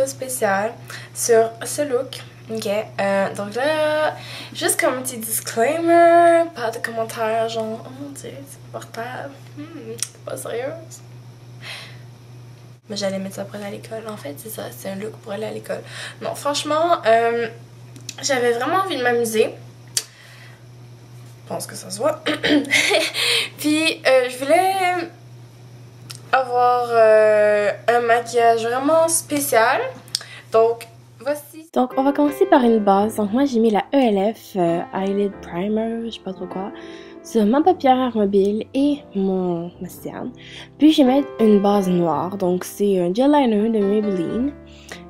spécial sur ce look. Ok, donc là, juste comme un petit disclaimer, pas de commentaires genre oh mon dieu, c'est portable, c'est pas sérieuse. Mais j'allais mettre ça pour aller à l'école. En fait, c'est ça, c'est un look pour aller à l'école. Non, franchement, j'avais vraiment envie de m'amuser. Je pense que ça se voit. Puis, je voulais avoir un maquillage vraiment spécial. Donc, voici. Donc, on va commencer par une base. Donc, moi, j'ai mis la ELF Eyelid Primer, je sais pas trop quoi, sur ma paupière mobile et mon cerne. Puis, je vais mettre une base noire. Donc, c'est un gel liner de Maybelline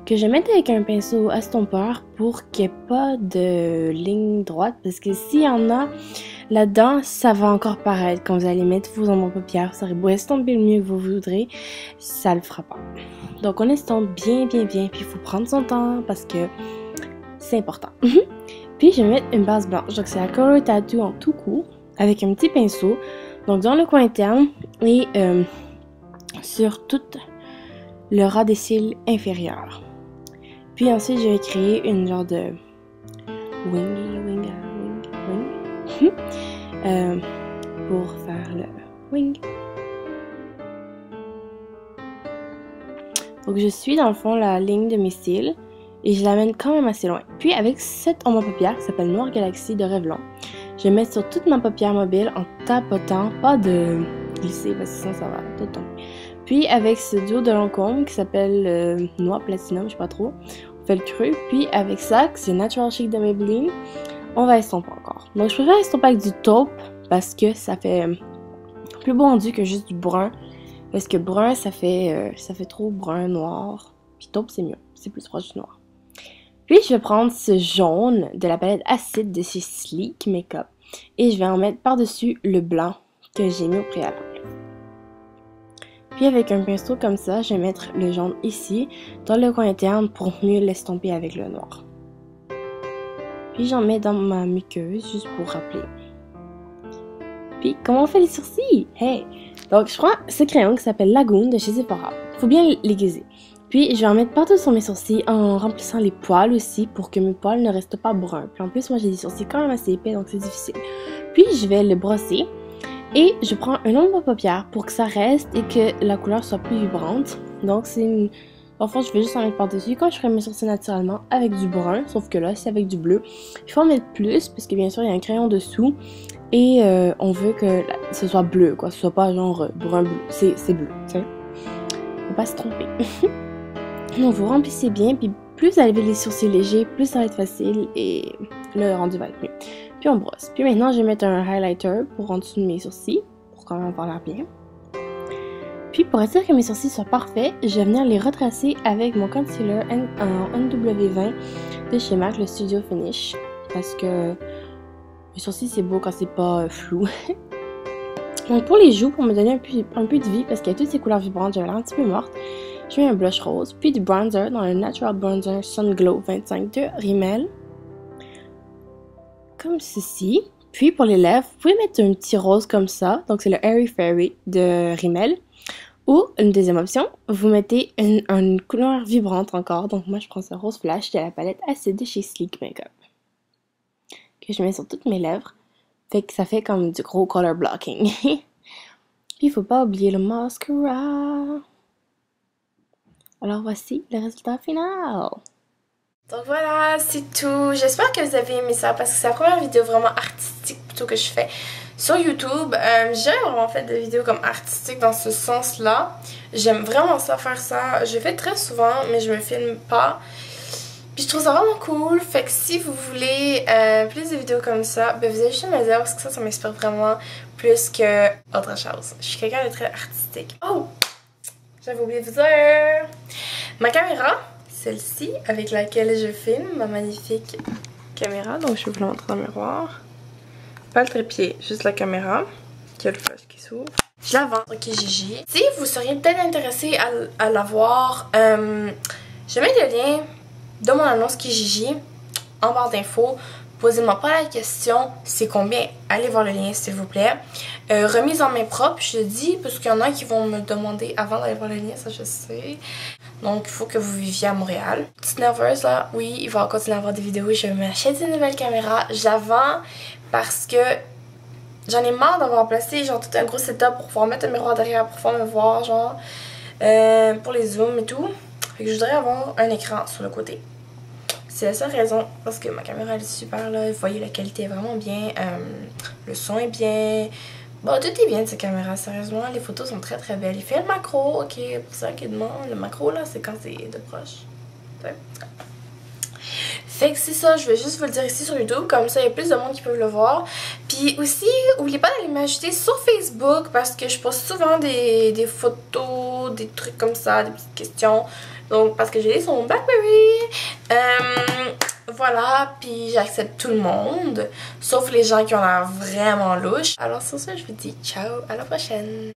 que je vais mettre avec un pinceau estompeur pour qu'il n'y ait pas de ligne droite. Parce que s'il y en a là-dedans, ça va encore paraître quand vous allez mettre vos ombres paupières. Ça aurait beau estomper le mieux que vous voudrez, ça le fera pas. Donc, on estompe bien, bien, bien. Puis, il faut prendre son temps parce que c'est important. Puis, je vais mettre une base blanche. Donc, c'est la Color Tattoo en tout court avec un petit pinceau. Donc, dans le coin interne et sur tout le ras des cils inférieurs. Puis ensuite, je vais créer une genre de wing pour faire le wing. Donc, je suis dans le fond la ligne de mes cils et je l'amène quand même assez loin. Puis, avec cette ombre paupière qui s'appelle Noir Galaxy de Revlon, je vais mettre sur toute ma paupière mobile en tapotant, pas de glisser parce que sinon ça va tout tomber. Puis, avec ce duo de Lancôme qui s'appelle Noir Platinum, je sais pas trop, on fait le creux. Puis, avec ça, c'est Natural Chic de Maybelline, on va estomper encore. Donc, je préfère estomper avec du taupe parce que ça fait plus bondu que juste du brun. Parce que brun, ça fait trop brun noir. Puis taupe, c'est mieux. C'est plus proche du noir. Puis, je vais prendre ce jaune de la palette acide de chez Sleek Makeup. Et je vais en mettre par-dessus le blanc que j'ai mis au préalable. Puis, avec un pinceau comme ça, je vais mettre le jaune ici, dans le coin interne, pour mieux l'estomper avec le noir. Puis, j'en mets dans ma muqueuse, juste pour rappeler. Puis, comment on fait les sourcils? Hey! Donc, je prends ce crayon qui s'appelle Lagoon de chez Sephora. Faut bien l'aiguiser. Puis, je vais en mettre partout sur mes sourcils en remplissant les poils aussi pour que mes poils ne restent pas bruns. Puis, en plus, moi, j'ai des sourcils quand même assez épais, donc c'est difficile. Puis, je vais le brosser et je prends un ombre paupière pour que ça reste et que la couleur soit plus vibrante. Donc, c'est une... Enfin, je vais juste en mettre par-dessus quand je ferai mes sourcils naturellement avec du brun, sauf que là, c'est avec du bleu. Il faut en mettre plus parce que, bien sûr, il y a un crayon dessous. Et on veut que ce soit bleu, quoi. Ce soit pas genre brun bleu. C'est bleu, tu sais. Faut pas se tromper. Donc, vous remplissez bien. Puis, plus vous avez les sourcils légers, plus ça va être facile. Et le rendu va être mieux. Puis, on brosse. Puis, maintenant, je vais mettre un highlighter pour en dessous de mes sourcils. Pour quand même avoir l'air bien. Puis, pour être sûr que mes sourcils soient parfaits, je vais venir les retracer avec mon concealer en NW20 de chez MAC, le Studio Finish. Parce que... les sourcils, c'est beau quand c'est pas flou. Donc, pour les joues, pour me donner un peu de vie, parce qu'il y a toutes ces couleurs vibrantes, j'avais l'air un petit peu morte, je mets un blush rose, puis du bronzer dans le Natural Bronzer Sun Glow 25 de Rimmel. Comme ceci. Puis, pour les lèvres, vous pouvez mettre un petit rose comme ça. Donc, c'est le Airy Fairy de Rimmel. Ou, une deuxième option, vous mettez une couleur vibrante encore. Donc, moi, je prends ce rose flash de la palette acide de chez Sleek Makeup. Que je mets sur toutes mes lèvres. Fait que ça fait comme du gros color blocking. Puis il faut pas oublier le mascara. Alors voici le résultat final. Donc voilà, c'est tout. J'espère que vous avez aimé ça parce que c'est la première vidéo vraiment artistique plutôt que je fais sur YouTube. J'ai vraiment fait des vidéos comme artistiques dans ce sens-là. J'aime vraiment ça, faire ça. Je le fais très souvent, mais je me filme pas. Puis je trouve ça vraiment cool, fait que si vous voulez plus de vidéos comme ça, ben vous allez juste me dire parce que ça m'inspire vraiment plus que autre chose. Je suis quelqu'un de très artistique. Oh! J'avais oublié de vous dire! Ma caméra, celle-ci, avec laquelle je filme, ma magnifique caméra, donc je vais vous la montrer dans le miroir. Pas le trépied, juste la caméra, qui a le flash qui s'ouvre. Je la vends au Kijiji. Si vous seriez peut-être intéressé à la voir, je mets le lien de mon annonce Kijiji en barre d'infos. Posez-moi pas la question c'est combien, allez voir le lien s'il vous plaît. remise en main propre, je te dis, parce qu'il y en a qui vont me demander avant d'aller voir le lien, ça je sais. Donc il faut que vous viviez à Montréal. Petite nerveuse là, oui, il va continuer à avoir des vidéos. Je m'achète une nouvelle caméra. Je la vends parce que j'en ai marre d'avoir placé genre tout un gros setup pour pouvoir mettre un miroir derrière, pour pouvoir me voir genre pour les zooms et tout. Fait que je voudrais avoir un écran sur le côté. C'est la seule raison, parce que ma caméra elle est super là, vous voyez la qualité est vraiment bien, le son est bien, bon tout est bien de cette caméra, sérieusement, les photos sont très très belles. Il fait le macro, ok, pour ça qui demande, le macro là c'est quand c'est de proche. Ouais. Fait que c'est ça, je vais juste vous le dire ici sur YouTube, comme ça il y a plus de monde qui peuvent le voir. Puis aussi, n'oubliez pas d'aller m'ajouter sur Facebook parce que je poste souvent des photos, des trucs comme ça, des petites questions. Donc parce que j'ai sur mon Blackberry. Voilà, puis j'accepte tout le monde, sauf les gens qui ont l'air vraiment louches. Alors sur ça, je vous dis ciao, à la prochaine.